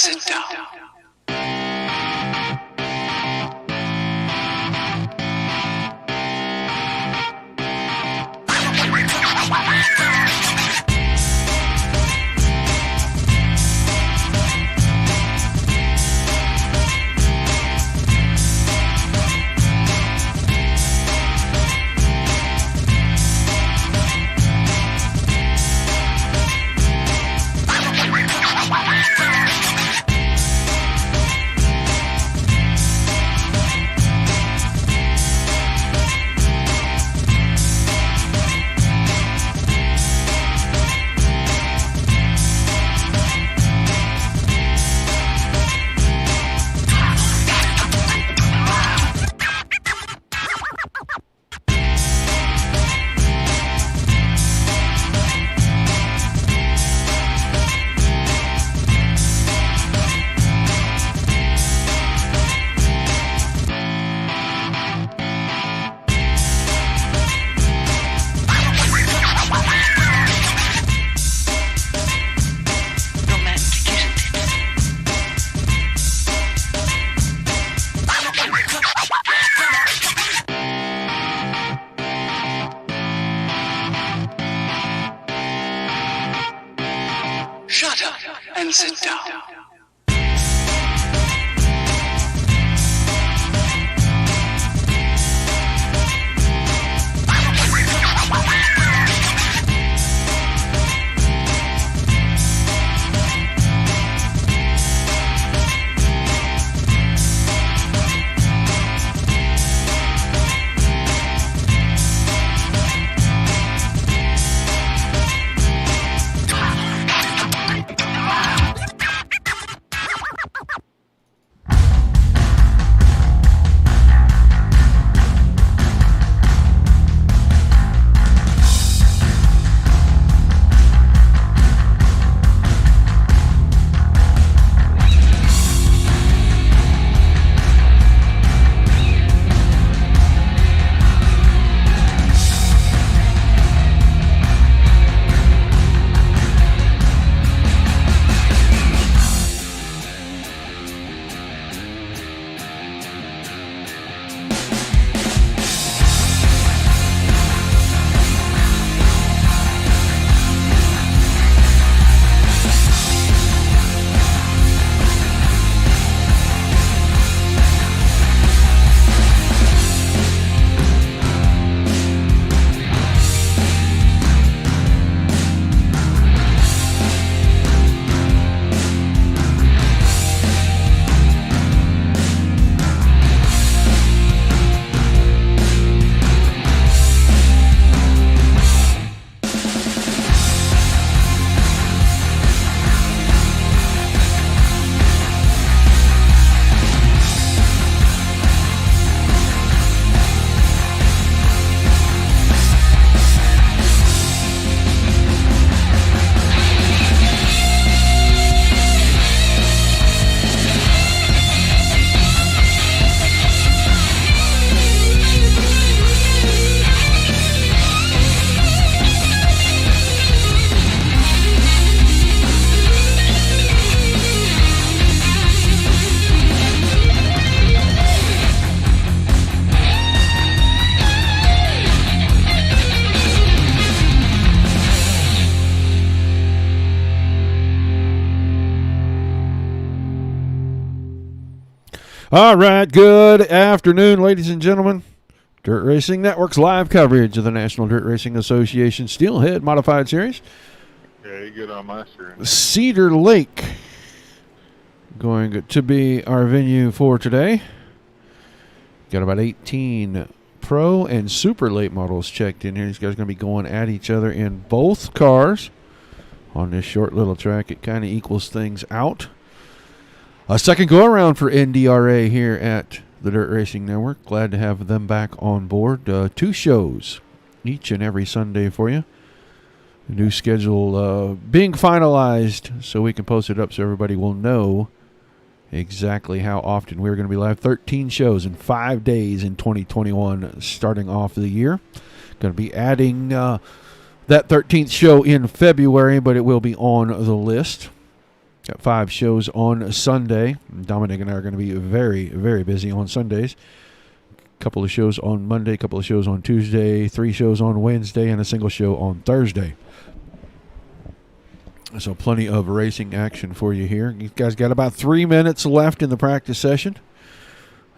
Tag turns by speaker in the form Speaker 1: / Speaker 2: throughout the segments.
Speaker 1: and sit down. Shut up and sit down.
Speaker 2: All right, good afternoon, ladies and gentlemen. Dirt Racing Network's live coverage of the National Dirt Racing Association Stealhead Modified Series.
Speaker 3: Yeah, you get on my screen.
Speaker 2: Cedar Lake going to be our venue for today. Got about 18 pro and super late models checked in here. These guys are going to be going at each other in both cars on this short little track. It kind of equals things out. A second go-around for NDRA here at the Dirt Racing Network. Glad to have them back on board. 2 shows each and every Sunday for you. The new schedule being finalized so we can post it up so everybody will know exactly how often we're going to be live. 13 shows in 5 days in 2021 starting off the year. Going to be adding that 13th show in February, but it will be on the list. Got 5 shows on Sunday. Dominic and I are going to be very, very busy on Sundays. Couple of shows on Monday, couple of shows on Tuesday, 3 shows on Wednesday, and a single show on Thursday. So plenty of racing action for you here. You guys got about 3 minutes left in the practice session.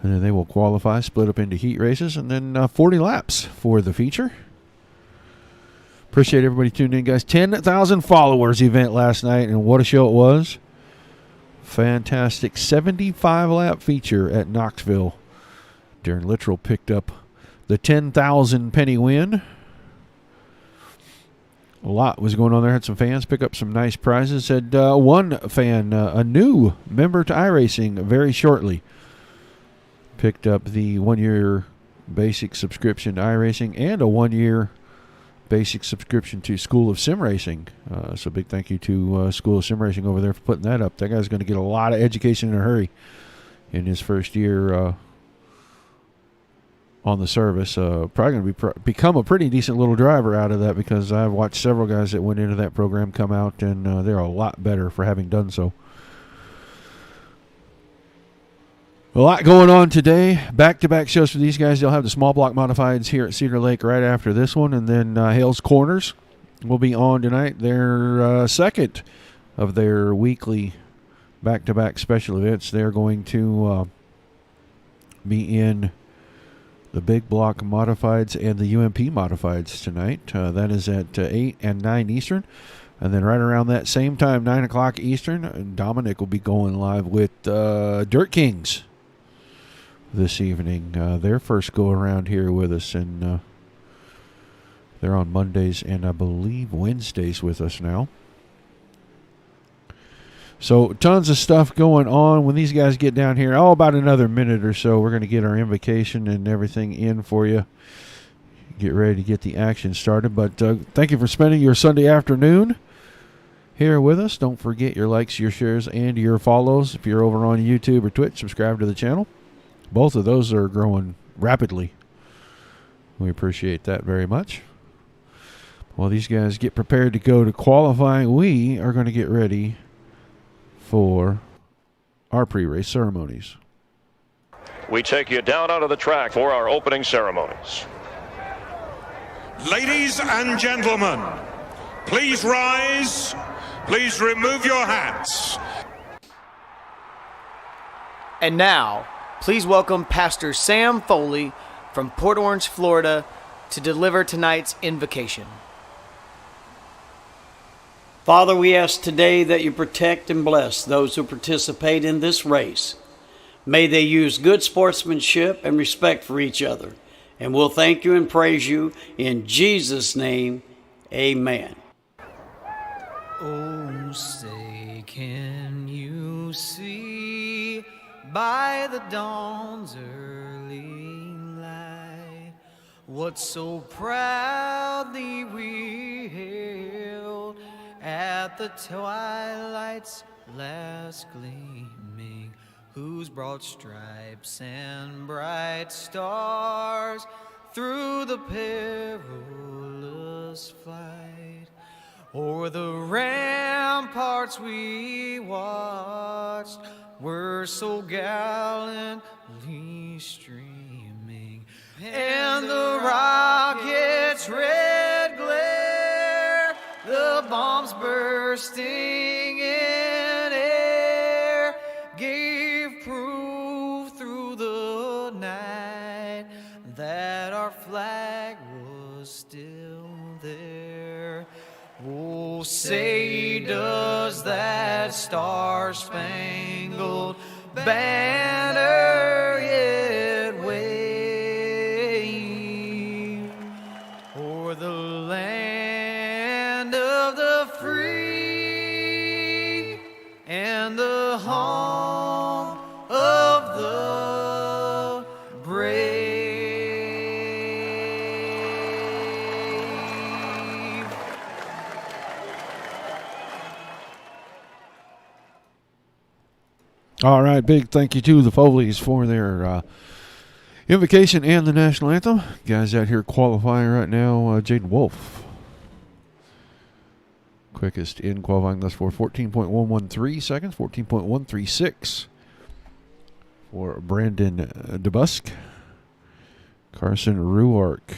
Speaker 2: And then they will qualify, split up into heat races, and then 40 laps for the feature. Appreciate everybody tuning in, guys. 10,000 followers event last night, and what a show it was. Fantastic 75-lap feature at Knoxville. Darren Littrell picked up the 10,000 penny win. A lot was going on there. Had some fans pick up some nice prizes. Had one fan, a new member to iRacing very shortly, picked up the 1-year basic subscription to iRacing and a 1-year basic subscription to School of Sim Racing. So big thank you to School of Sim Racing over there for putting that up. That guy's going to get a lot of education in a hurry in his first year on the service. Probably going to become a pretty decent little driver out of that, because I've watched several guys that went into that program come out, and they're a lot better for having done so. A lot going on today. Back-to-back shows for these guys. They'll have the small block modifieds here at Cedar Lake right after this one, and then Hales Corners will be on tonight. Their second of their weekly back-to-back special events. They're going to be in the big block modifieds and the UMP modifieds tonight. That is at 8 and 9 Eastern. And then right around that same time, 9 o'clock Eastern, Dominic will be going live with Dirt Kings this evening. Their first go-around here with us, and they're on Mondays and I believe Wednesdays with us now. So tons of stuff going on. When these guys get down here, about another minute or so, we're going to get our invocation and everything in for you. Get ready to get the action started. But thank you for spending your Sunday afternoon here with us. Don't forget your likes, your shares, and your follows. If you're over on YouTube or Twitch, subscribe to the channel. Both of those are growing rapidly. We appreciate that very much. While these guys get prepared to go to qualifying, we are going to get ready for our pre-race ceremonies.
Speaker 4: We take you down onto the track for our opening ceremonies.
Speaker 5: Ladies and gentlemen, please rise. Please remove your hats.
Speaker 6: And now, please welcome Pastor Sam Foley from Port Orange, Florida, to deliver tonight's invocation.
Speaker 7: Father, we ask today that you protect and bless those who participate in this race. May they use good sportsmanship and respect for each other. And we'll thank you and praise you in Jesus' name. Amen.
Speaker 6: Oh, say, can you see by the dawn's early light what so proudly we hailed at the twilight's last gleaming, whose broad stripes and bright stars through the perilous fight o'er the ramparts we watched were so gallantly streaming, and the rocket's red glare, the bombs bursting in air, gave proof through the night that our flag was still there. Oh, say does that star-spangled banner yet wave o'er the land of the free and the home of the brave?
Speaker 2: All right, big thank you to the Foleys for their invocation and the national anthem. Guys out here qualifying right now, Jaden Wolf Quickest in qualifying thus far, 14.113 seconds, 14.136 for Brandon DeBusk. Carson Ruark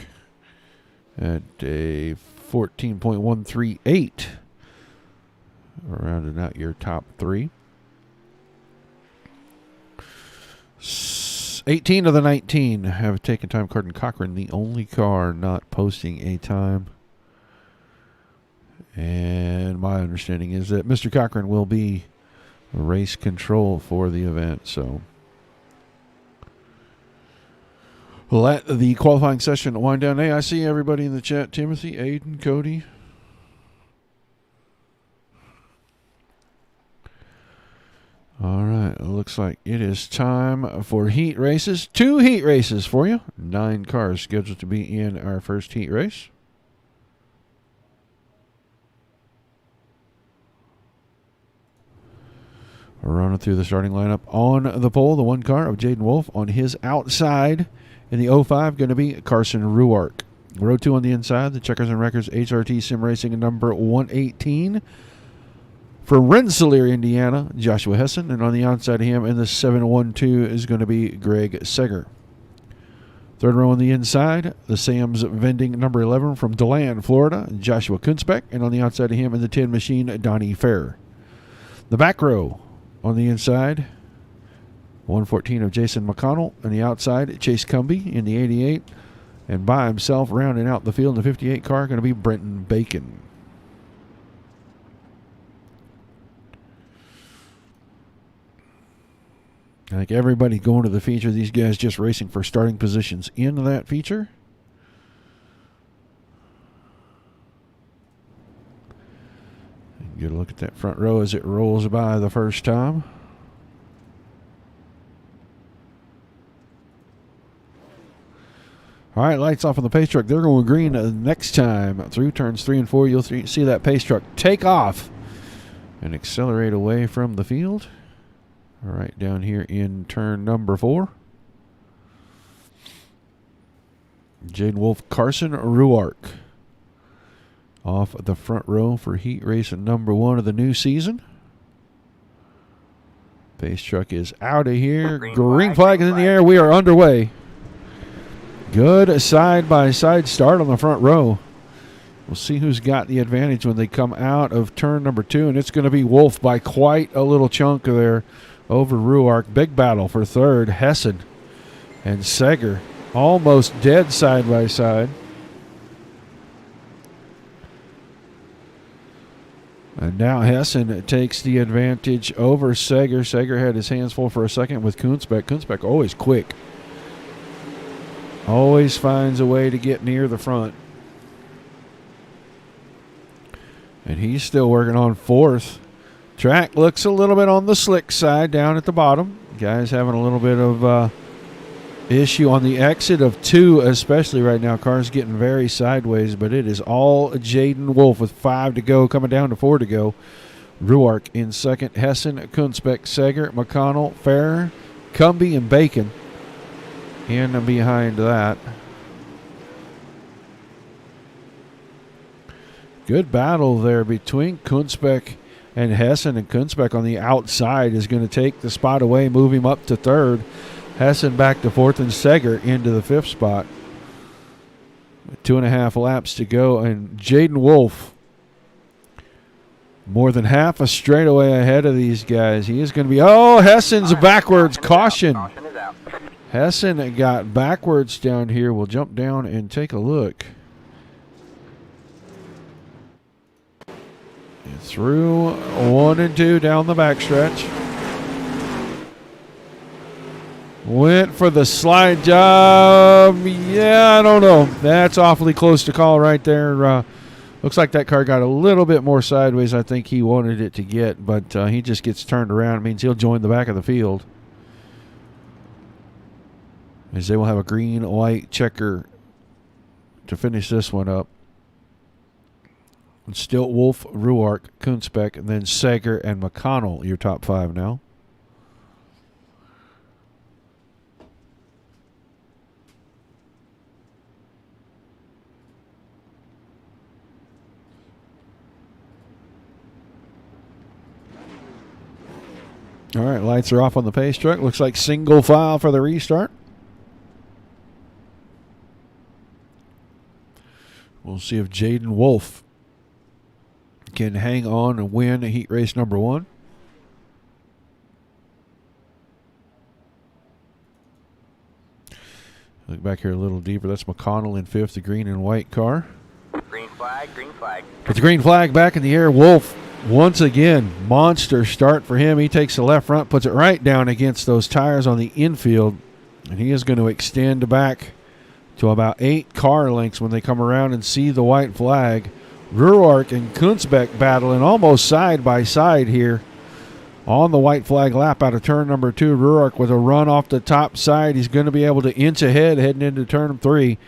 Speaker 2: at a 14.138, rounding out your top three. 18 of the 19 have taken time. Carden Cochran, the only car not posting a time. And my understanding is that Mr. Cochran will be race control for the event. So let the qualifying session wind down. Hey, I see everybody in the chat. Timothy, Aiden, Cody. All right, it looks like it is time for heat races. 2 heat races for you. 9 cars scheduled to be in our first heat race. Running through the starting lineup. On the pole, the one car of Jaden Wolf. On his outside in the 05, going to be Carson Ruark. Row 2 on the inside, the Checkers and Wreckers HRT Sim Racing number 118. From Rensselaer, Indiana, Joshua Hessen. And on the outside of him in the 712 is going to be Greg Seger. Third row on the inside, the Sam's Vending number 11 from DeLand, Florida, Joshua Kunzbeck. And on the outside of him in the 10 machine, Donnie Fair. The back row on the inside, 114 of Jason McConnell. On the outside, Chase Cumby in the 88. And by himself, rounding out the field in the 58 car, going to be Brenton Bacon. I think everybody going to the feature. These guys just racing for starting positions in that feature. Get a look at that front row as it rolls by the first time. All right, lights off on the pace truck. They're going green next time. Through turns 3 and 4, you'll see that pace truck take off and accelerate away from the field. All right, down here in turn number 4. Jaden Wolf, Carson Ruark off the front row for heat race number 1 of the new season. Pace truck is out of here. Green flag is in the air. We are underway. Good side-by-side start on the front row. We'll see who's got the advantage when they come out of turn number 2, and it's going to be Wolf by quite a little chunk there over Ruark. Big battle for third. Hessen and Seger almost dead side-by-side. And now Hessen takes the advantage over Seger. Seger had his hands full for a second with Kunzbeck. Kunzbeck always quick. Always finds a way to get near the front. And he's still working on 4th. Track looks a little bit on the slick side down at the bottom. Guys having a little bit of issue on the exit of 2, especially right now. Cars getting very sideways, but it is all Jaden Wolf with 5 to go, coming down to 4 to go. Ruark in second. Hessen, Kunzbeck, Seger, McConnell, Fair, Cumby, and Bacon in behind that. Good battle there between Kunzbeck and Hessen, and Kunzbeck on the outside is going to take the spot away, move him up to 3rd. Hessen back to 4th, and Seger into the 5th spot. 2.5 laps to go, and Jaden Wolf more than half a straightaway ahead of these guys. He is going to be, Hessen's backwards. Caution. Hessen got backwards down here. We'll jump down and take a look. Through 1 and 2 down the backstretch. Went for the slide job. Yeah, I don't know. That's awfully close to call right there. Looks like that car got a little bit more sideways I think he wanted it to get, but he just gets turned around. It means he'll join the back of the field. As they will have a green-white checker to finish this one up. And still Wolf, Ruark, Kunzbeck, and then Seger and McConnell, your top 5 now. All right, lights are off on the pace truck. Looks like single file for the restart. We'll see if Jaden Wolf can hang on and win heat race number 1. Look back here a little deeper. That's McConnell in 5th, the green and white car.
Speaker 8: Green flag, green flag.
Speaker 2: Put the green flag back in the air. Wolf, once again, monster start for him. He takes the left front, puts it right down against those tires on the infield, and he is going to extend back to about 8 car lengths when they come around and see the white flag. Ruark and Kunzbeck battling almost side by side here on the white flag lap out of turn number 2. Ruark with a run off the top side. He's going to be able to inch ahead heading into turn 3.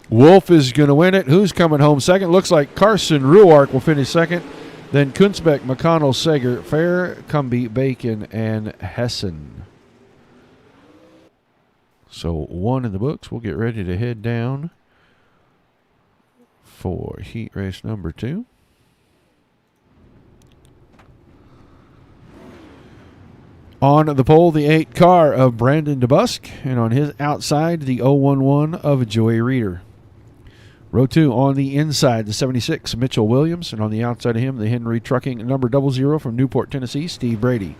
Speaker 2: Wolf is going to win it. Who's coming home second? Looks like Carson Ruark will finish second. Then Kunzbeck, McConnell, Sager, Fair, Cumby, Bacon, and Hessen. So 1 in the books. We'll get ready to head down for heat race number 2. On the pole, the 8 car of Brandon DeBusk, and on his outside, the 011 of Joey Reeder. Row 2 on the inside, the 76, Mitchell Williams, and on the outside of him, the Henry Trucking number 00 from Newport, Tennessee, Steve Brady.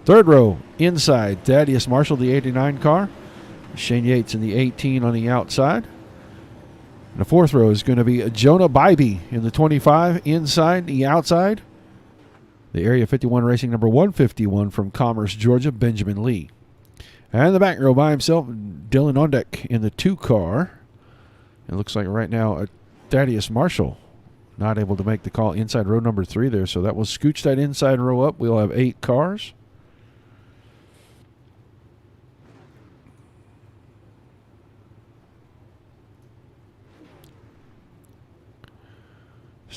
Speaker 2: Third row, inside, Thaddeus Marshall, the 89 car. Shane Yates in the 18 on the outside. And the fourth row is going to be Jonah Bybee in the 25, inside, the outside. The Area 51 Racing number 151 from Commerce, Georgia, Benjamin Lee. And the back row by himself, Dylan Ondek in the 2 car. It looks like right now Thaddeus Marshall not able to make the call inside row number 3 there, so that will scooch that inside row up. We'll have 8 cars.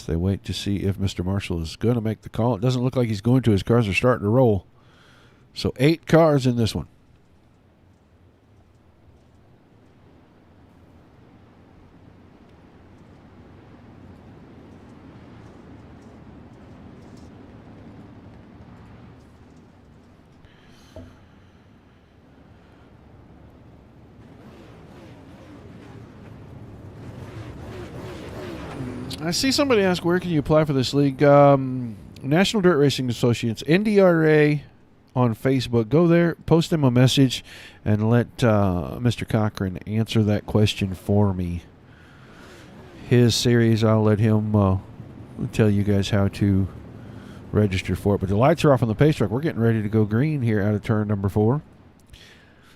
Speaker 2: They wait to see if Mr. Marshall is going to make the call. It doesn't look like he's going to. His cars are starting to roll. So 8 cars in this one. I see somebody ask, where can you apply for this league? National Dirt Racing Associates, NDRA on Facebook. Go there, post him a message, and let Mr. Cochran answer that question for me. His series, I'll let him tell you guys how to register for it. But the lights are off on the pace truck. We're getting ready to go green here out of turn number 4.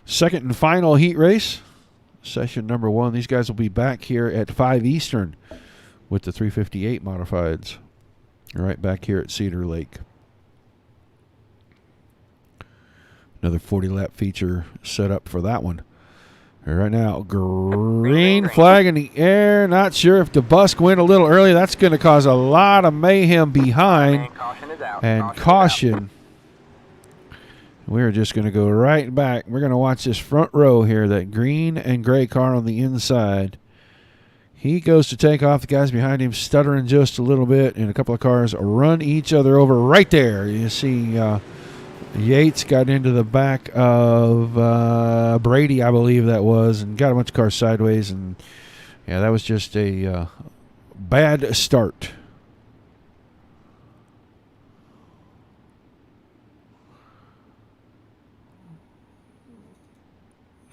Speaker 2: Second and final heat race, session number 1. These guys will be back here at 5 Eastern with the 358 modifieds, right back here at Cedar Lake. Another 40-lap feature set up for that one. Right now, green flag in the air. Not sure if DeBusk went a little early. That's going to cause a lot of mayhem behind. And caution. We're just going to go right back. We're going to watch this front row here, that green and gray car on the inside. He goes to take off. The guys behind him stuttering just a little bit, and a couple of cars run each other over right there. You see Yates got into the back of Brady, I believe that was, and got a bunch of cars sideways. And, yeah, that was just a bad start.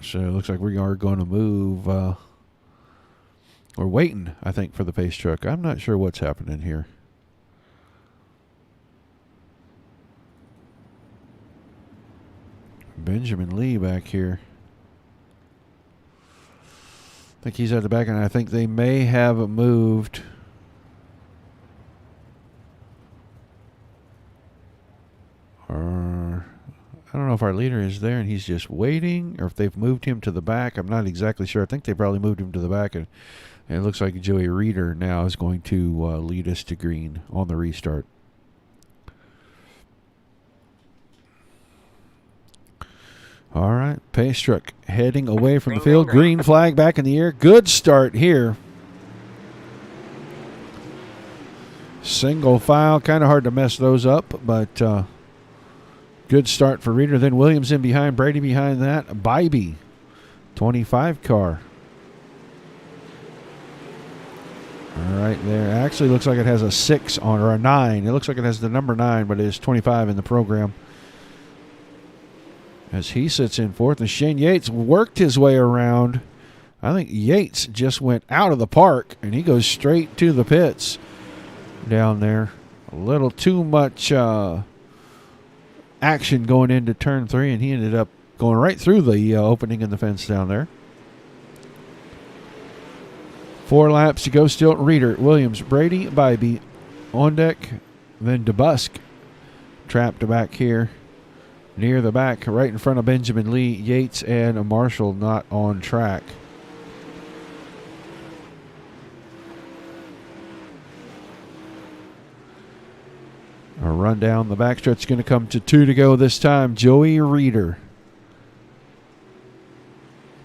Speaker 2: So it looks like we are going to move. We're waiting, I think, for the pace truck. I'm not sure what's happening here. Benjamin Lee back here. I think he's at the back, and I think they may have moved. Or I don't know if our leader is there and he's just waiting, or if they've moved him to the back. I'm not exactly sure. I think they probably moved him to the back, and it looks like Joey Reeder now is going to lead us to green on the restart. All right, pace truck heading away from the field. Green flag back in the air. Good start here. Single file. Kind of hard to mess those up, but Good start for Reeder. Then Williams in behind, Brady behind that. Bybee, 25 car. All right there. Actually looks like it has a 6 on, or a 9. It looks like it has the number 9, but it is 25 in the program. As he sits in fourth, and Shane Yates worked his way around. I think Yates just went out of the park, and he goes straight to the pits down there. A little too much action going into turn 3, and he ended up going right through the opening in the fence down there. 4 laps to go still. Reeder, Williams, Brady, Bybee on deck. Then DeBusk trapped back here near the back, right in front of Benjamin Lee. Yates and Marshall not on track. A run down the backstretch is going to come to 2 to go this time. Joey Reeder.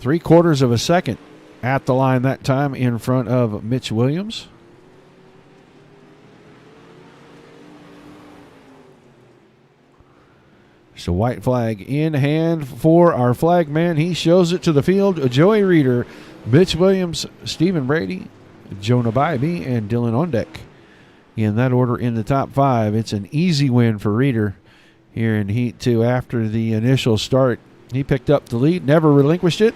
Speaker 2: 3/4 of a second at the line that time in front of Mitch Williams. So white flag in hand for our flag man. He shows it to the field. Joey Reeder, Mitch Williams, Stephen Brady, Jonah Bybee, and Dylan Ondeck. In that order in the top 5. It's an easy win for Reeder here in Heat 2 after the initial start. He picked up the lead, never relinquished it.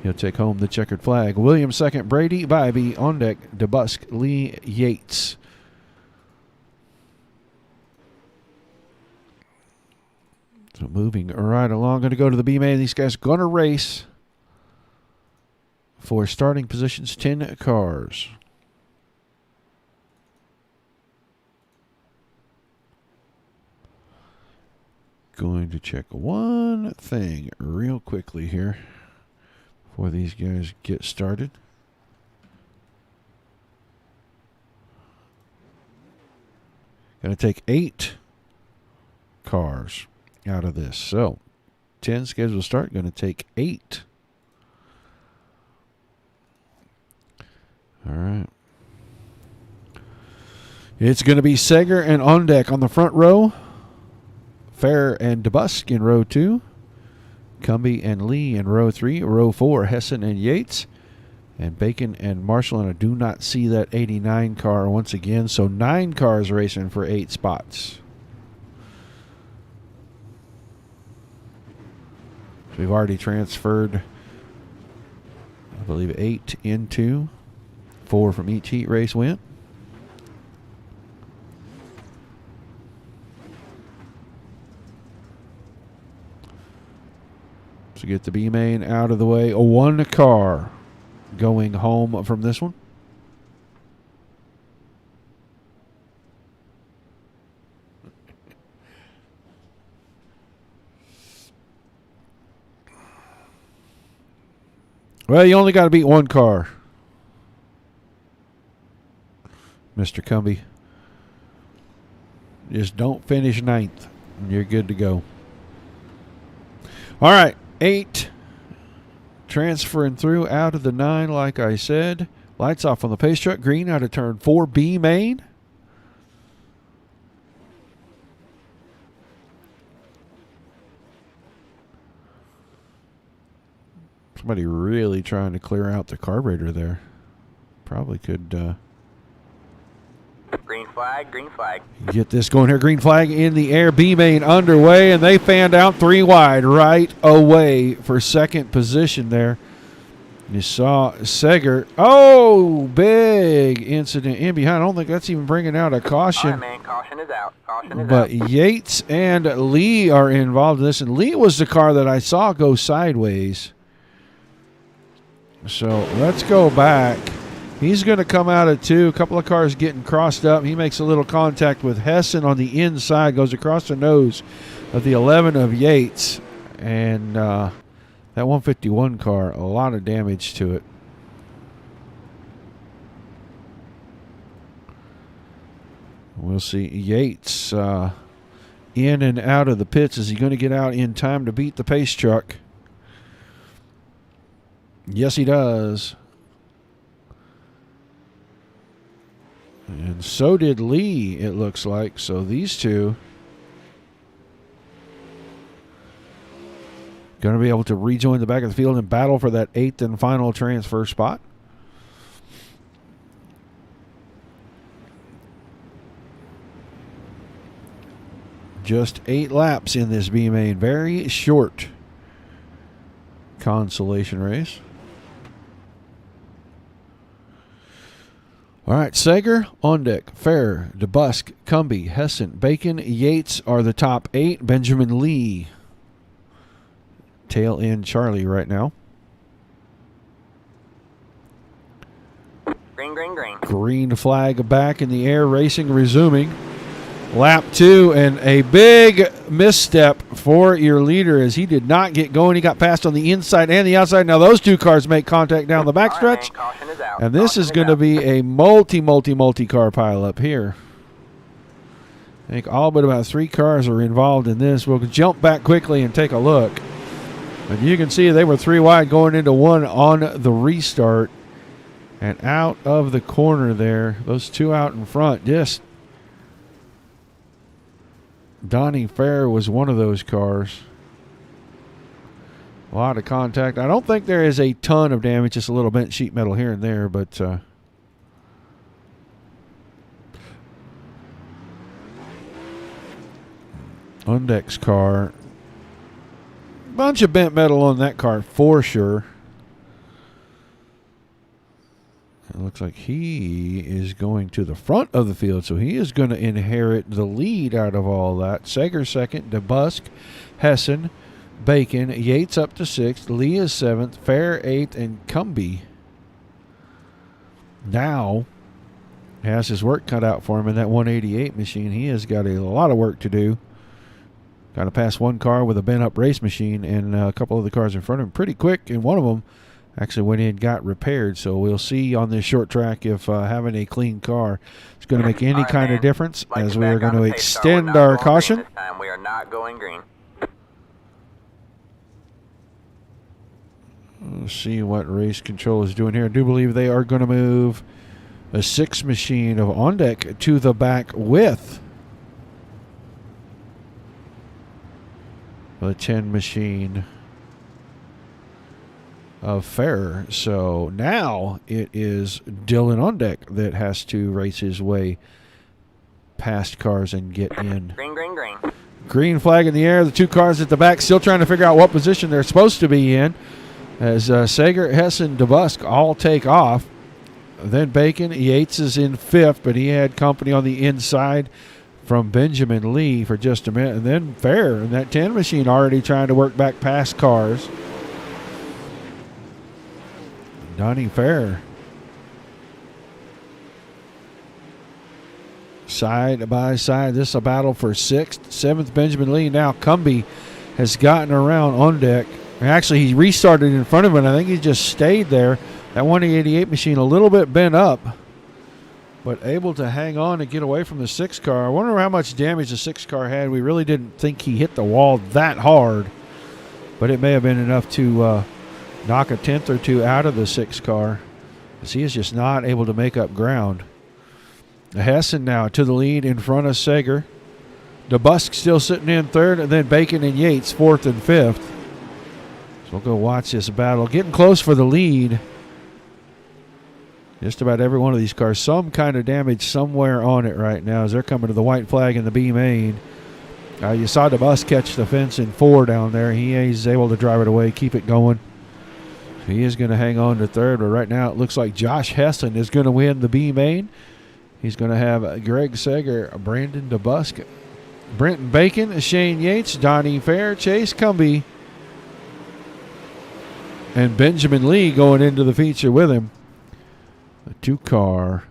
Speaker 2: He'll take home the checkered flag. Williams second, Brady, Bybee, Ondeck, DeBusk, Lee, Yates. So moving right along, going to go to the B main. These guys going to race for starting positions, 10 cars. Going to check one thing real quickly here before these guys get started. Going to take 8 cars out of this. So 10 scheduled start, going to take 8. All right. It's going to be Cedar and Ondeck on the front row. Fair and DeBusk in row 2. Cumbie and Lee in row 3. Row 4, Hessen and Yates. And Bacon and Marshall. And I do not see that 89 car once again. So 9 cars racing for 8 spots. So we've already transferred, I believe, 8 into 4 from each heat race went. So get the B main out of the way. 1 car going home from this one. Well, you only got to beat 1 car, Mr. Cumbie. Just don't finish 9th, and you're good to go. All right. 8 transferring through out of the 9, like I said. Lights off on the pace truck. Green out of turn 4, B main. Somebody really trying to clear out the carburetor there. Probably could
Speaker 8: Green flag, green flag.
Speaker 2: get this going here. Green flag in the air. B main underway, and they fanned out 3 wide right away for second position there. You saw Cedar. Oh, big incident in behind. I don't think that's even bringing out a caution.
Speaker 8: All right, man, caution is out. Caution is
Speaker 2: But
Speaker 8: out.
Speaker 2: Yates and Lee are involved in this, and Lee was the car that I saw go sideways. So let's go back. He's going to come out at 2. A couple of cars getting crossed up. He makes a little contact with Hessen on the inside. Goes across the nose of the 11 of Yates. And that 151 car, a lot of damage to it. We'll see Yates in and out of the pits. Is he going to get out in time to beat the pace truck? Yes, he does. And so did Lee, it looks like. So these two going to be able to rejoin the back of the field and battle for that 8th and final transfer spot. Just 8 laps in this B main. Very short consolation race. All right, Sager, on deck. Fair, DeBusk, Cumby, Hessen, Bacon, Yates are the top 8. Benjamin Lee, tail end Charlie right now.
Speaker 8: Green, green, green.
Speaker 2: Green flag back in the air, racing resuming. Lap 2, and a big misstep for your leader as he did not get going. He got passed on the inside and the outside. Now those two cars make contact down the backstretch.
Speaker 8: Caution is out.
Speaker 2: And this
Speaker 8: Caution
Speaker 2: is going to be a multi car pile up here. I think all but about 3 cars are involved in this. We'll jump back quickly and take a look. And you can see they were 3 wide going into 1 on the restart. And out of the corner there, those 2 out in front, just Donnie Fair was one of those cars. A lot of contact. I don't think there is a ton of damage, just a little bent sheet metal here and there, but Undeck's car, bunch of bent metal on that car for sure. It looks like he is going to the front of the field, so he is going to inherit the lead out of all that. Sager second, DeBusk, Hessen, Bacon, Yates up to 6th, Lee is 7th, Fair 8th, and Cumby now has his work cut out for him in that 188 machine. He has got a lot of work to do. Got to pass 1 car with a bent-up race machine and a couple of the cars in front of him pretty quick, and one of them actually went in, got repaired. So we'll see on this short track if having a clean car is going to make any kind of difference, as we are going to extend our caution.
Speaker 8: This time we are not going green.
Speaker 2: Let's see what race control is doing here. I do believe they are going to move a 6 machine of On Deck to the back with the 10 machine of Fair. So now it is Dylan On Deck that has to race his way past cars and get in.
Speaker 8: Green, green, green.
Speaker 2: Green flag in the air. The 2 cars at the back still trying to figure out what position they're supposed to be in, as Sager, Hessen, DeBusk all take off. Then Bacon, Yates is in 5th, but he had company on the inside from Benjamin Lee for just a minute. And then Fair and that 10 machine already trying to work back past cars. Donnie Fair side by side. This is a battle for 6th, 7th. Benjamin Lee. Now Cumby has gotten around On Deck. Actually, he restarted in front of him, and I think he just stayed there. That 188 machine a little bit bent up, but able to hang on and get away from the 6 car. I wonder how much damage the 6 car had. We really didn't think he hit the wall that hard, but it may have been enough to knock a 10th or 2 out of the 6 car, as he is just not able to make up ground. Hessen now to the lead in front of Sager. DeBusk still sitting in 3rd, and then Bacon and Yates 4th and 5th. So we'll go watch this battle. Getting close for the lead. Just about every one of these cars, some kind of damage somewhere on it right now as they're coming to the white flag in the B main. You saw DeBusk catch the fence in 4 down there. He's able to drive it away, keep it going. He is going to hang on to 3rd, but right now it looks like Josh Hessen is going to win the B main. He's going to have Greg Sager, Brandon DeBusk, Brenton Bacon, Shane Yates, Donnie Fair, Chase Cumby, and Benjamin Lee going into the feature with him. The 2 car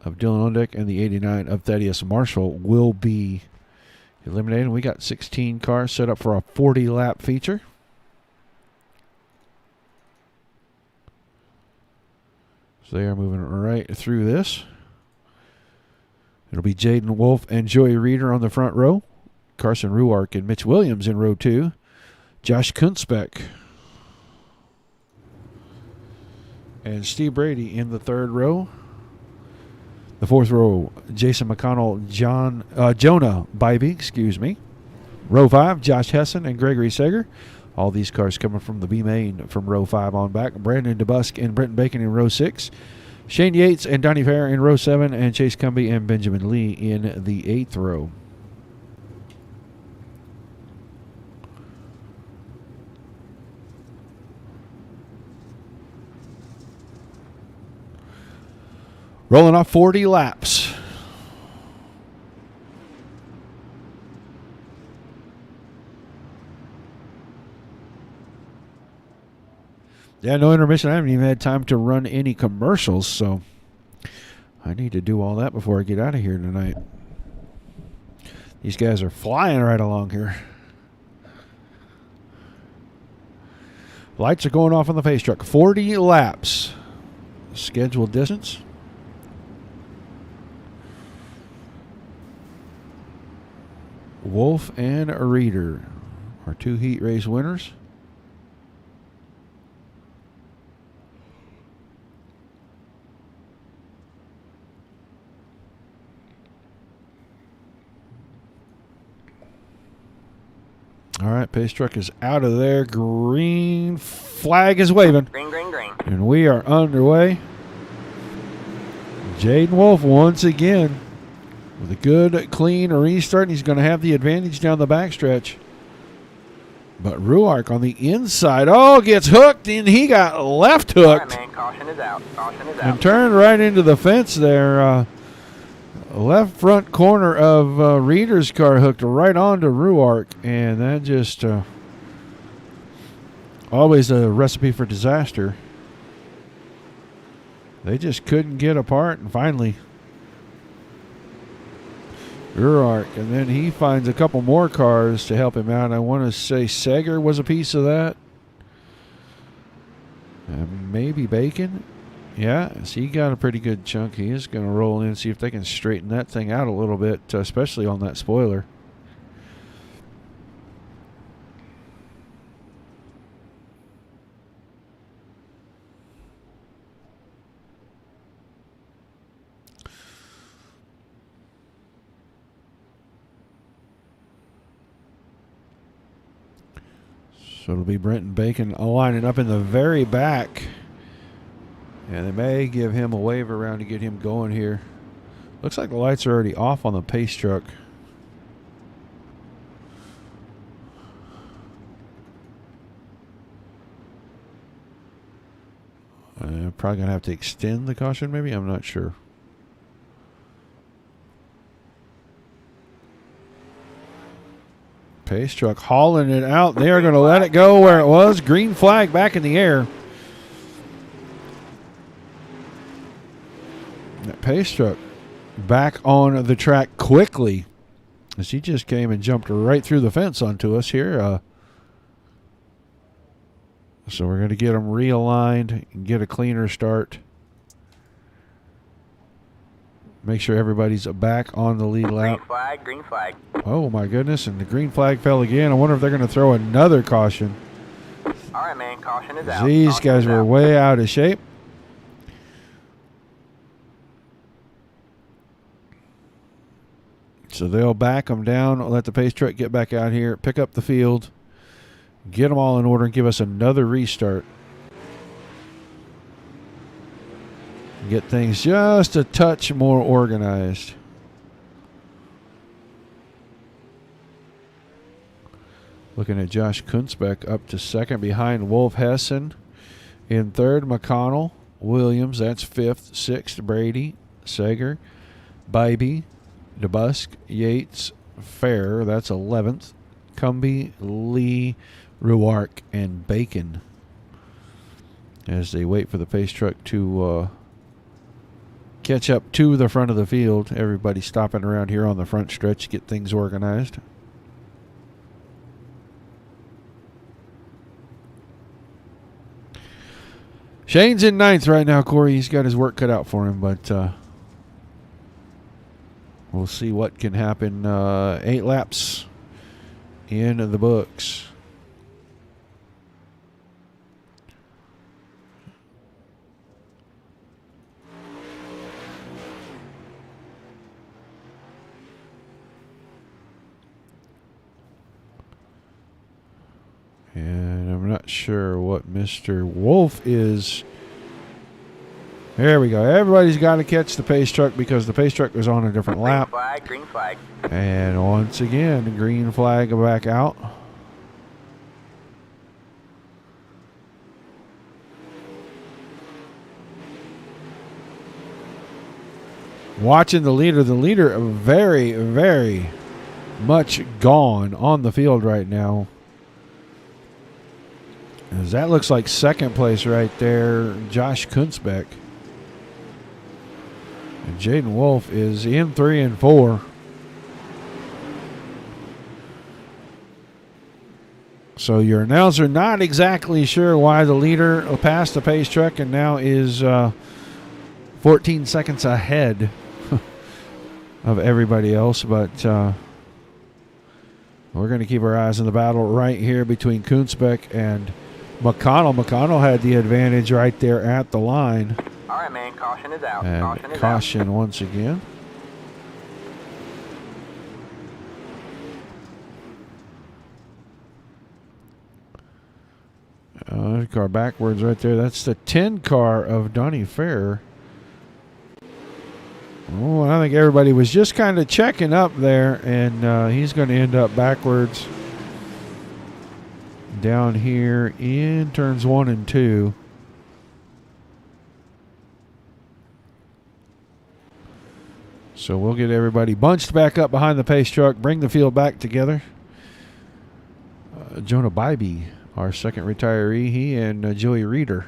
Speaker 2: of Dylan On Deck and the 89 of Thaddeus Marshall will be eliminated. We got 16 cars set up for a 40-lap feature. So they are moving right through this. It'll be Jaden Wolf and Joey Reeder on the front row. Carson Ruark and Mitch Williams in row 2. Josh Kunzbeck and Steve Brady in the 3rd row. The 4th row, Jason McConnell, Jonah Bybee, Row 5, Josh Hessen and Gregory Sager. All these cars coming from the B main from row 5 on back. Brandon DeBusk and Brenton Bacon in row 6. Shane Yates and Donnie Fair in row 7. And Chase Cumby and Benjamin Lee in the 8th row. Rolling off 40 laps. Yeah, no intermission. I haven't even had time to run any commercials, so I need to do all that before I get out of here tonight. These guys are flying right along here. Lights are going off on the pace truck. 40 laps. Scheduled distance. Wolf and Reeder are 2 heat race winners. All right, pace truck is out of there. Green flag is waving.
Speaker 8: Green, green, green.
Speaker 2: And we are underway. Jaden Wolf once again with a good, clean restart. He's going to have the advantage down the backstretch. But Ruark on the inside, gets hooked, and he got left
Speaker 8: All right,
Speaker 2: hooked.
Speaker 8: man. Caution is out. Caution is
Speaker 2: And
Speaker 8: out.
Speaker 2: turned right into the fence there. Left front corner of Reeder's car hooked right onto Ruark, and that just always a recipe for disaster. They just couldn't get apart, and finally Ruark, and then he finds a couple more cars to help him out. I want to say Cedar was a piece of that. Maybe Bacon. Yeah, so he got a pretty good chunk. He is going to roll in and see if they can straighten that thing out a little bit, especially on that spoiler. So it'll be Brenton Bacon lining up in the very back. And they may give him a wave around to get him going here. Looks like the lights are already off on the pace truck. Probably going to have to extend the caution maybe. I'm not sure. Pace truck hauling it out. They are going to let it go where it was. Green flag back in the air. That pace truck back on the track quickly as he just came and jumped right through the fence onto us here. So we're going to get them realigned and get a cleaner start. Make sure everybody's back on the lead lap.
Speaker 8: Green flag, green flag.
Speaker 2: Oh, my goodness. And the green flag fell again. I wonder if they're going to throw another caution.
Speaker 8: All right, man. Caution is out.
Speaker 2: These
Speaker 8: Caution
Speaker 2: guys
Speaker 8: is
Speaker 2: were
Speaker 8: out.
Speaker 2: way out of shape. So they'll back them down, let the pace truck get back out here, pick up the field, get them all in order, and give us another restart. Get things just a touch more organized. Looking at Josh Kunzbeck up to second behind Wolf Hessen. In third, McConnell. Williams, that's fifth. Sixth, Brady. Sager. Bybee. DeBusk, Yates, Fair, that's 11th. Cumby, Lee, Ruark, and Bacon. As they wait for the pace truck to catch up to the front of the field. Everybody stopping around here on the front stretch to get things organized. Shane's in ninth right now, Corey. He's got his work cut out for him, but we'll see what can happen. 8 laps in the books. Yeah. sure what Mr. Wolf is. There we go. Everybody's got to catch the pace truck because the pace truck was on a different lap.
Speaker 8: Green flag.
Speaker 2: And once again, the green flag back out. Watching the leader very, very much gone on the field right now. As that looks like second place right there, Josh Kunzbeck. And Jaden Wolf is in 3 and 4. So your announcer not exactly sure why the leader passed the pace truck and now is 14 seconds ahead of everybody else. But we're going to keep our eyes on the battle right here between Kunzbeck and McConnell. McConnell had the advantage right there at the line.
Speaker 8: All right, man. Caution is out.
Speaker 2: And caution once again. Car backwards right there. That's the 10 car of Donnie Fair. Oh, I think everybody was just kind of checking up there, and he's going to end up backwards down here in turns 1 and 2. So we'll get everybody bunched back up behind the pace truck, bring the field back together. Jonah Bybee, our second retiree, he and Joey Reeder,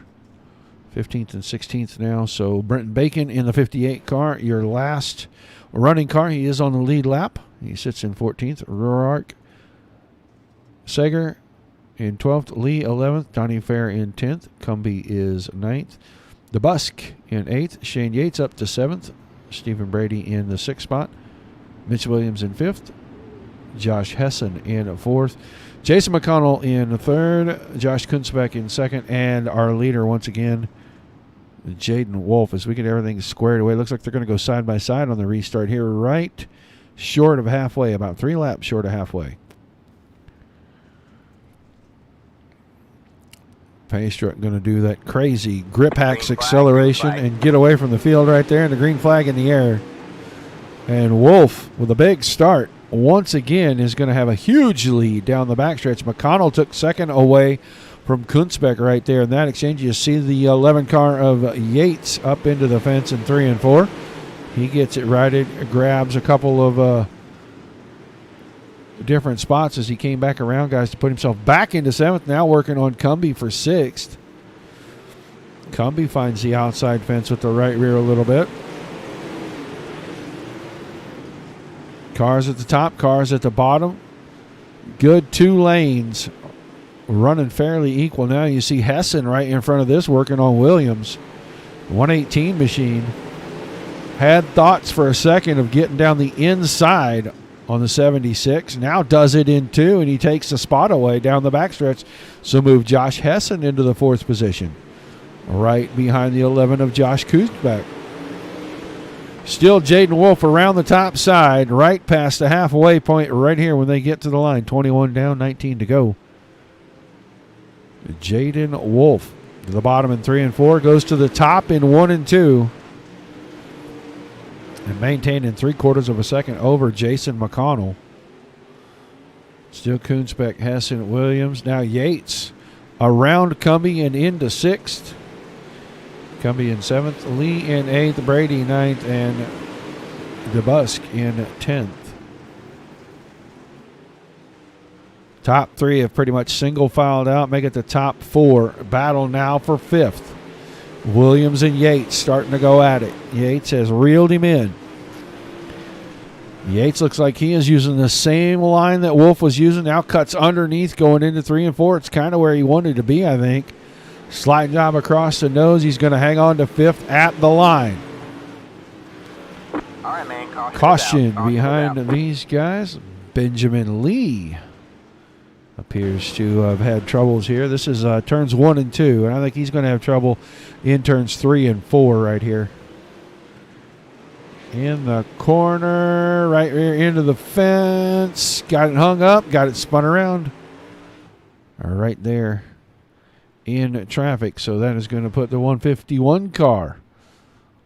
Speaker 2: 15th and 16th now. So Brenton Bacon in the 58 car, your last running car. He is on the lead lap. He sits in 14th. Rourke Sager in 12th. Lee 11th. Donnie Fair in 10th. Cumbie is 9th. DeBusk in 8th. Shane Yates up to 7th. Stephen Brady in the 6th spot. Mitch Williams in 5th. Josh Hessen in 4th. Jason McConnell in 3rd. Josh Kunzbeck in 2nd. And our leader once again, Jaden Wolf. As we get everything squared away, looks like they're going to go side by side on the restart here, right short of halfway, about 3 laps short of halfway. Pace truck going to do that crazy grip hacks acceleration and get away from the field right there, and the green flag in the air. And Wolf with a big start once again is going to have a huge lead down the backstretch. McConnell took 2nd away from Kunzbeck right there in that exchange. You see the 11 car of Yates up into the fence in 3 and 4. He gets it righted, grabs a couple of different spots as he came back around, guys, to put himself back into 7th. Now working on Cumbie for 6th. Cumbie finds the outside fence with the right rear a little bit. Cars at the top, cars at the bottom. Good 2 lanes running fairly equal. Now you see Hessen right in front of this working on Williams. 118 machine. Had thoughts for a second of getting down the inside on the 76. Now does it in 2, and he takes the spot away down the backstretch. So move Josh Hessen into the 4th position, right behind the 11 of Josh Kunzbeck. Still Jaden Wolf around the top side, right past the halfway point right here when they get to the line. 21 down, 19 to go. Jaden Wolf to the bottom in 3 and 4, goes to the top in 1 and 2. And maintained in 3/4 of a second over Jason McConnell. Still Kunzbeck, Hessen, Williams. Now Yates around Cumbie and into 6th. Cumbie in 7th. Lee in 8th. Brady 9th. And DeBusk in 10th. Top 3 have pretty much single filed out. Make it the top 4. Battle now for 5th. Williams and Yates starting to go at it. Yates has reeled him in. Yates looks like he is using the same line that Wolf was using. Now cuts underneath going into 3 and 4. It's kind of where he wanted to be, I think. Slide job across the nose. He's going to hang on to 5th at the line.
Speaker 8: All right, man.
Speaker 2: Caution behind these guys. Benjamin Lee appears to have had troubles here. This is turns 1 and 2, and I think he's going to have trouble in turns 3 and 4 right here. In the corner, right rear into the fence. Got it hung up, got it spun around. Right there. in traffic. So that is going to put the 151 car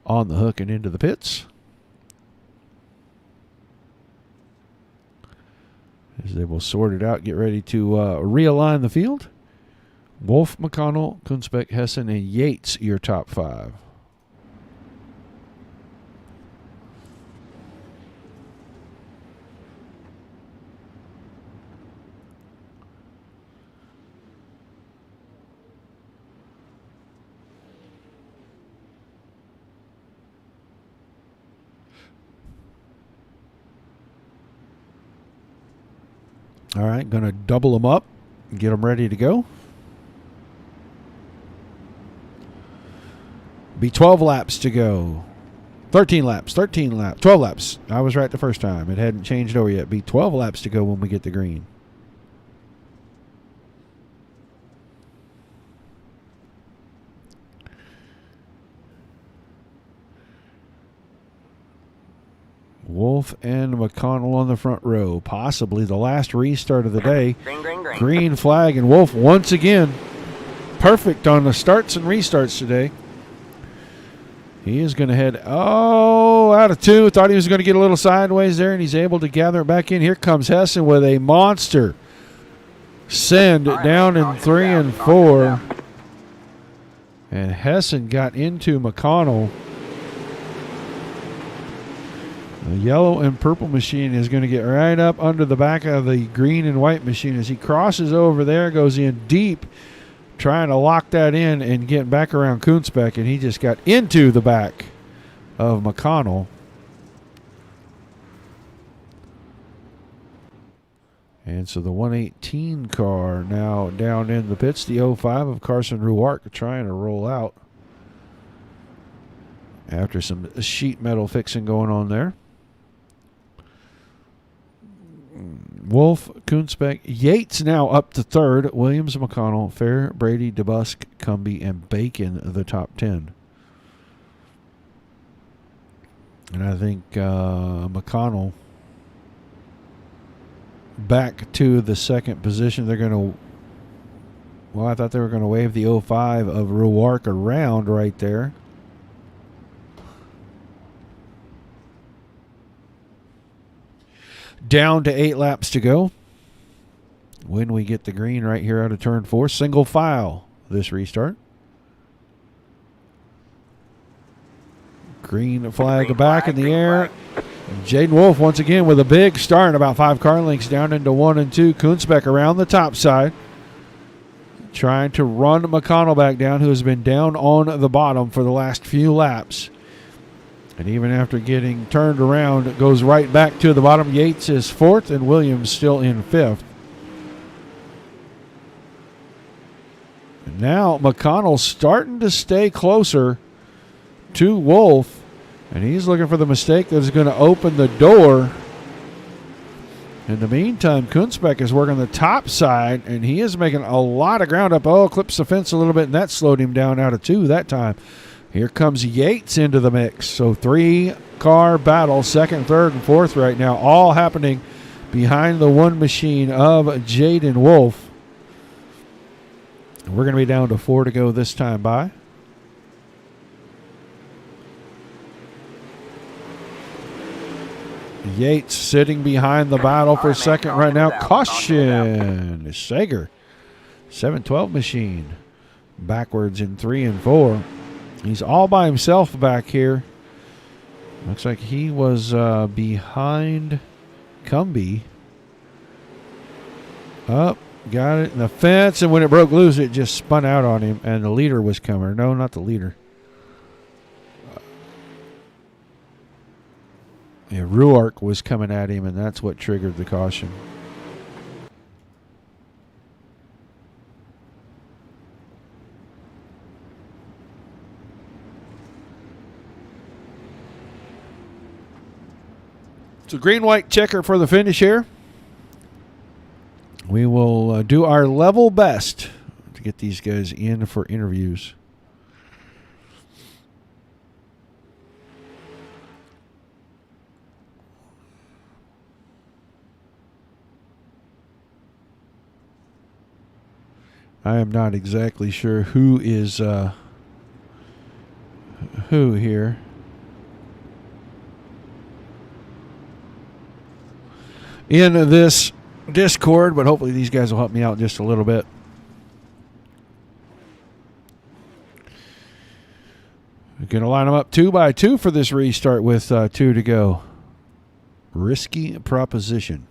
Speaker 2: on the hook and into the pits. As they will sort it out, get ready to realign the field. Wolf, McConnell, Kunzbeck, Hessen, and Yates, your top 5. All right, going to double them up and get them ready to go. Be 12 laps to go. 13 laps, 12 laps. I was right the first time. It hadn't changed over yet. Be 12 laps to go when we get the green. Wolf and McConnell on the front row. Possibly the last restart of the day.
Speaker 8: Green, green, green.
Speaker 2: Green flag, and Wolf once again perfect on the starts and restarts today. He is going to head, out of 2. Thought he was going to get a little sideways there, and he's able to gather it back in. Here comes Hessen with a monster send down in 3 and 4. And Hessen got into McConnell. The yellow and purple machine is going to get right up under the back of the green and white machine as he crosses over there, goes in deep, trying to lock that in and get back around Kunzbeck, and he just got into the back of McConnell. And so the 118 car now down in the pits. The 05 of Carson Ruark trying to roll out after some sheet metal fixing going on there. Wolf, Kunzbeck, Yates now up to 3rd. Williams, McConnell, Fair, Brady, DeBusk, Cumby, and Bacon the top 10. And I think McConnell back to the 2nd position. They're going to, well, I thought they were going to wave the 05 of Ruark around right there. Down to 8 laps to go when we get the green right here out of turn 4. Single file this restart. Green flag back in the air. Jaden Wolf once again with a big start, about 5 car lengths down into 1 and 2. Kunzbeck around the top side, trying to run McConnell back down, who has been down on the bottom for the last few laps. And even after getting turned around, it goes right back to the bottom. Yates is 4th and Williams still in 5th. And now McConnell's starting to stay closer to Wolf, and he's looking for the mistake that is going to open the door. In the meantime, Kunzbeck is working the top side, and he is making a lot of ground up. Oh, clips the fence a little bit, and that slowed him down out of 2 that time. Here comes Yates into the mix. So 3-car battle, 2nd, 3rd, and 4th right now, all happening behind the 1 machine of Jaden Wolf. We're going to be down to 4 to go this time by. Yates sitting behind the battle for 2nd right now. Caution is Sager. 712 machine backwards in 3 and 4. He's all by himself back here. Looks like he was behind Cumby. Up, got it in the fence, and when it broke loose, it just spun out on him, and the leader was coming. No, not the leader. Yeah, Ruark was coming at him, and that's what triggered the caution. So green-white checker for the finish here. We will do our level best to get these guys in for interviews. I am not exactly sure who is who here. In this Discord, but hopefully these guys will help me out just a little bit. We're going to line them up 2 by 2 for this restart with 2 to go. Risky proposition.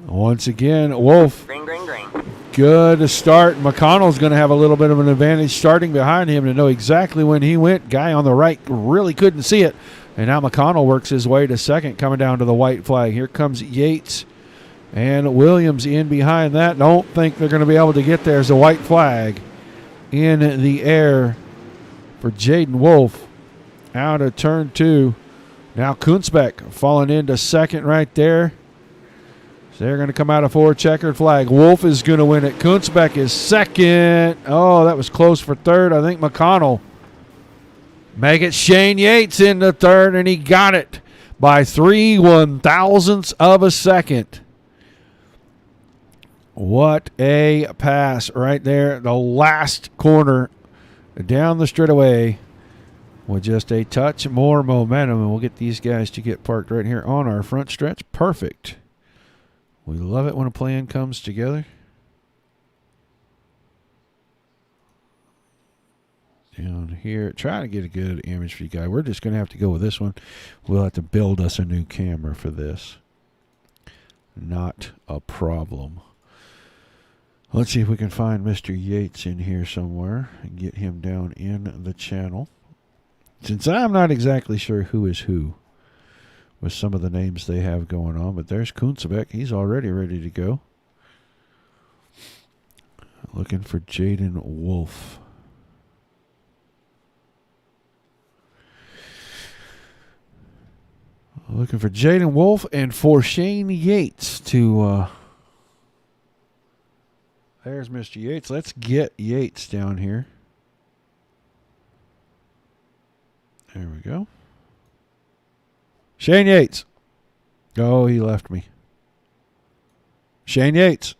Speaker 2: Once again, Wolf.
Speaker 8: Green, green, green.
Speaker 2: Good start. McConnell's going to have a little bit of an advantage starting behind him to know exactly when he went. Guy on the right really couldn't see it. And now McConnell works his way to second, coming down to the white flag. Here comes Yates and Williams in behind that. Don't think they're going to be able to get there. There's a white flag in the air for Jaden Wolf out of turn 2. Now Kunzbeck falling into second right there. So they're going to come out of 4, checkered flag. Wolf is going to win it. Kunzbeck is second. Oh, that was close for third. I think McConnell. Make it Shane Yates in the third, and he got it by 3/1000ths of a second. What a pass right there. The last corner down the straightaway with just a touch more momentum, and we'll get these guys to get parked right here on our front stretch. Perfect. We love it when a plan comes together. Down here, trying to get a good image for you guys. We're just going to have to go with this one. We'll have to build us a new camera for this. Not a problem. Let's see if we can find Mr. Yates in here somewhere and get him down in the channel. Since I'm not exactly sure who is who with some of the names they have going on, but there's Kunzbeck. He's already ready to go. Looking for Jaden Wolf. Looking for Jaden Wolf and for Shane Yates to... There's Mr. Yates. Let's get Yates down here. There we go. Shane Yates. Oh, he left me. Shane Yates.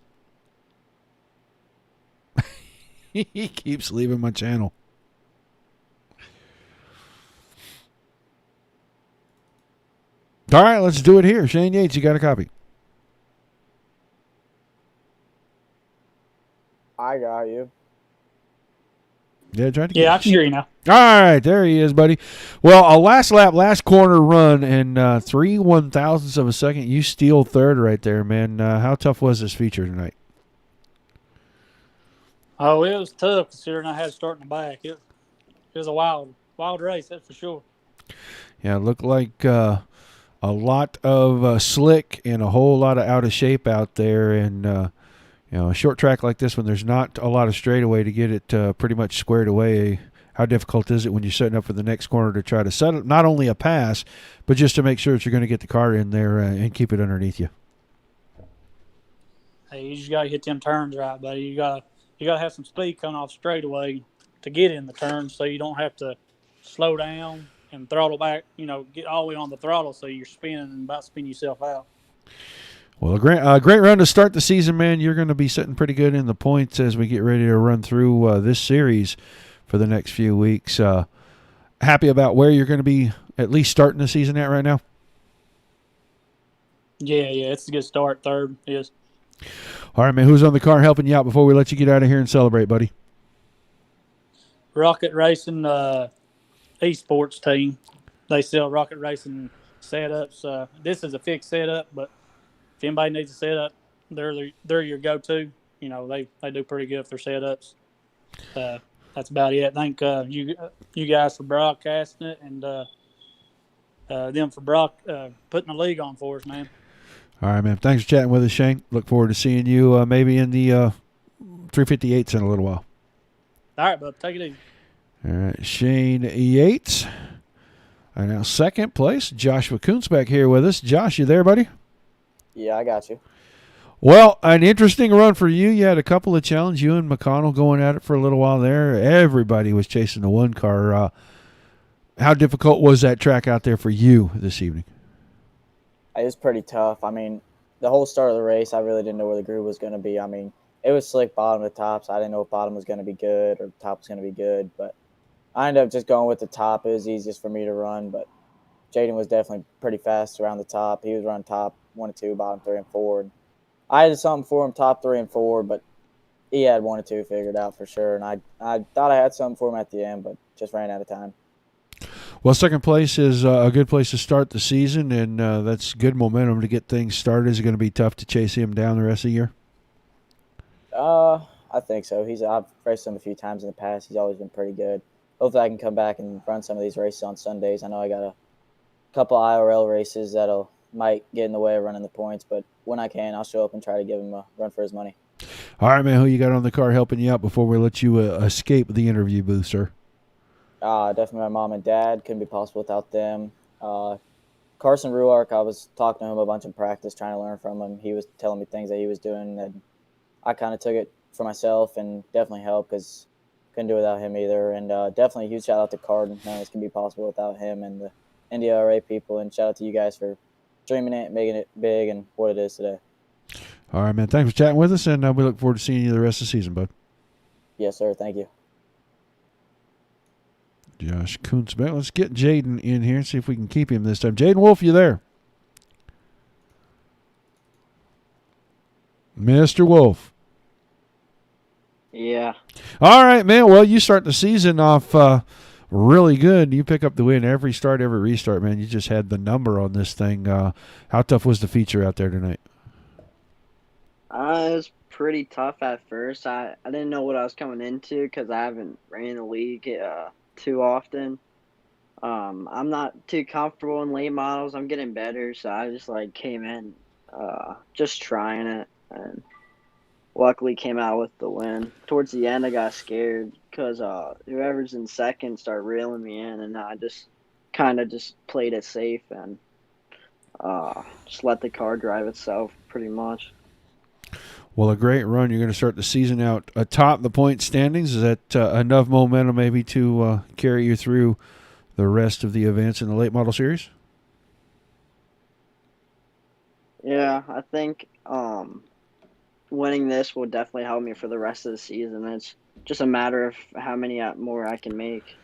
Speaker 2: He keeps leaving my channel. All right, let's do it here. Shane Yates, you got a copy?
Speaker 9: I got you.
Speaker 2: Yeah, trying to
Speaker 10: I can hear you now.
Speaker 2: All right, there he is, buddy. Well, a last lap, last corner run, and 3/1000ths of a second. You steal third right there, man. How tough was this feature tonight?
Speaker 10: Oh, it was tough considering I had to start in the back. It was a wild race, that's for sure.
Speaker 2: Yeah, it looked like a lot of slick and a whole lot of out of shape out there, and a short track like this when there's not a lot of straightaway to get it pretty much squared away. How difficult is it when you're setting up for the next corner to try to set up not only a pass, but just to make sure that you're going to get the car in there and keep it underneath you?
Speaker 10: Hey, you just got to hit them turns right, buddy. You got to have some speed coming off straightaway to get in the turn, so you don't have to slow down and throttle back. Get all the way on the throttle so you're spinning and about to spin yourself out.
Speaker 2: Well, a great run to start the season, man. You're going to be sitting pretty good in the points as we get ready to run through this series for the next few weeks. Happy about where you're going to be at least starting the season at right now?
Speaker 10: Yeah, it's a good start. Third is.
Speaker 2: All right, man. Who's on the car helping you out before we let you get out of here and celebrate, buddy?
Speaker 10: Rocket Racing esports team. They sell Rocket Racing setups. This is a fixed setup, but if anybody needs a setup, they're your go-to. They do pretty good for setups. That's about it. Thank you guys for broadcasting it and them for putting the league on for us, man.
Speaker 2: All right, man. Thanks for chatting with us, Shane. Look forward to seeing you maybe in the 358s in a little while.
Speaker 10: All right, bub. Take it easy.
Speaker 2: All right, Shane Yates. And now second place, Joshua Kunzbeck here with us. Josh, you there, buddy?
Speaker 9: Yeah, I got you.
Speaker 2: Well, an interesting run for you. You had a couple of challenges. You and McConnell going at it for a little while there. Everybody was chasing the one car. How difficult was that track out there for you this evening?
Speaker 9: It was pretty tough. I mean, the whole start of the race, I really didn't know where the groove was going to be. I mean, it was slick bottom to top, so I didn't know if bottom was going to be good or top was going to be good. But I ended up just going with the top. It was easiest for me to run, but Jaden was definitely pretty fast around the top. He was running top 1 and 2, bottom 3 and 4. And I had something for him top 3 and 4, but he had 1 and 2 figured out for sure. And I thought I had something for him at the end, but just ran out of time.
Speaker 2: Well, second place is a good place to start the season, and that's good momentum to get things started. Is it going to be tough to chase him down the rest of the year?
Speaker 9: I think so. I've raced him a few times in the past. He's always been pretty good. Hopefully I can come back and run some of these races on Sundays. I know I got a couple IRL races that'll might get in the way of running the points, but when I can, I'll show up and try to give him a run for his money.
Speaker 2: All right, man. Who you got on the car helping you out before we let you escape the interview booth, sir?
Speaker 9: Definitely my mom and dad. Couldn't be possible without them. Carson Ruark, I was talking to him a bunch in practice, trying to learn from him. He was telling me things that he was doing, and I kind of took it for myself and definitely helped because couldn't do it without him either. And definitely a huge shout out to Carden. None of this can be possible without him and the NDRA people. And shout out to you guys for dreaming it, making it big, and what it is today.
Speaker 2: All right, man. Thanks for chatting with us, and we look forward to seeing you the rest of the season, bud.
Speaker 9: Yes, sir. Thank you.
Speaker 2: Josh Kunzbeck. Let's get Jaden in here and see if we can keep him this time. Jaden Wolf, you there? Mr. Wolf.
Speaker 11: Yeah.
Speaker 2: All right, man. Well, you start the season off really good. You pick up the win every start, every restart, man. You just had the number on this thing. How tough was the feature out there tonight?
Speaker 11: It was pretty tough at first. I didn't know what I was coming into because I haven't ran the league too often. I'm not too comfortable in late models. I'm getting better, so I just came in just trying it, and luckily came out with the win. Towards the end, I got scared because whoever's in second started reeling me in, and I just kind of just played it safe and just let the car drive itself pretty much.
Speaker 2: Well, a great run. You're going to start the season out atop the point standings. Is that enough momentum maybe to carry you through the rest of the events in the late model series?
Speaker 11: Yeah, I think winning this will definitely help me for the rest of the season. It's just a matter of how many more I can make.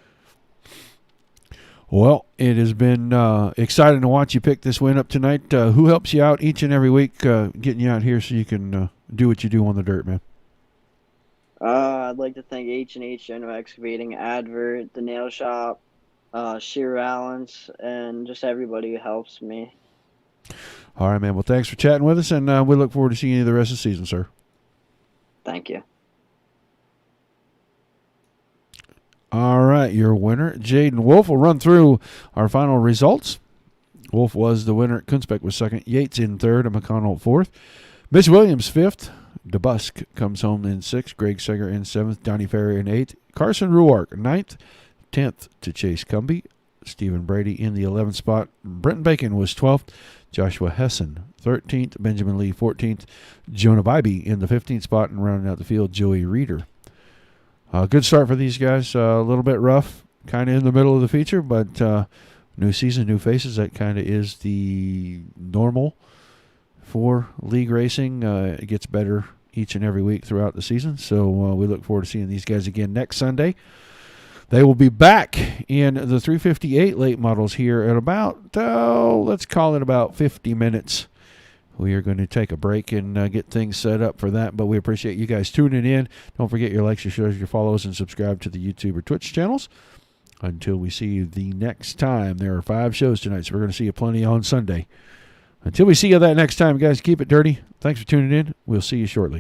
Speaker 2: Well, it has been exciting to watch you pick this win up tonight. Who helps you out each and every week getting you out here so you can do what you do on the dirt, man?
Speaker 11: I'd like to thank H&H General Excavating, Advert, the Nail Shop, Sheer Allens, and just everybody who helps me.
Speaker 2: All right, man. Well, thanks for chatting with us, and we look forward to seeing you the rest of the season, sir.
Speaker 11: Thank you.
Speaker 2: All right, your winner, Jaden Wolf. Will run through our final results. Wolf was the winner. Kunzbeck was second. Yates in third, and McConnell fourth. Mitch Williams fifth. DeBusk comes home in sixth. Greg Seger in seventh. Donnie Ferry in eighth. Carson Ruark ninth. 10th to Chase Cumby. Stephen Brady in the 11th spot. Brenton Bacon was 12th. Joshua Hessen 13th. Benjamin Lee 14th. Jonah Bybee in the 15th spot, and rounding out the field, Joey Reeder. Good start for these guys. A little bit rough, kind of in the middle of the feature, but new season, new faces. That kind of is the normal for league racing. It gets better each and every week throughout the season. So we look forward to seeing these guys again next Sunday. They will be back in the 358 late models here at about, let's call it about 50 minutes. We are going to take a break and get things set up for that, but we appreciate you guys tuning in. Don't forget your likes, your shares, your follows, and subscribe to the YouTube or Twitch channels. Until we see you the next time. There are 5 shows tonight, so we're going to see you plenty on Sunday. Until we see you that next time, guys, keep it dirty. Thanks for tuning in. We'll see you shortly.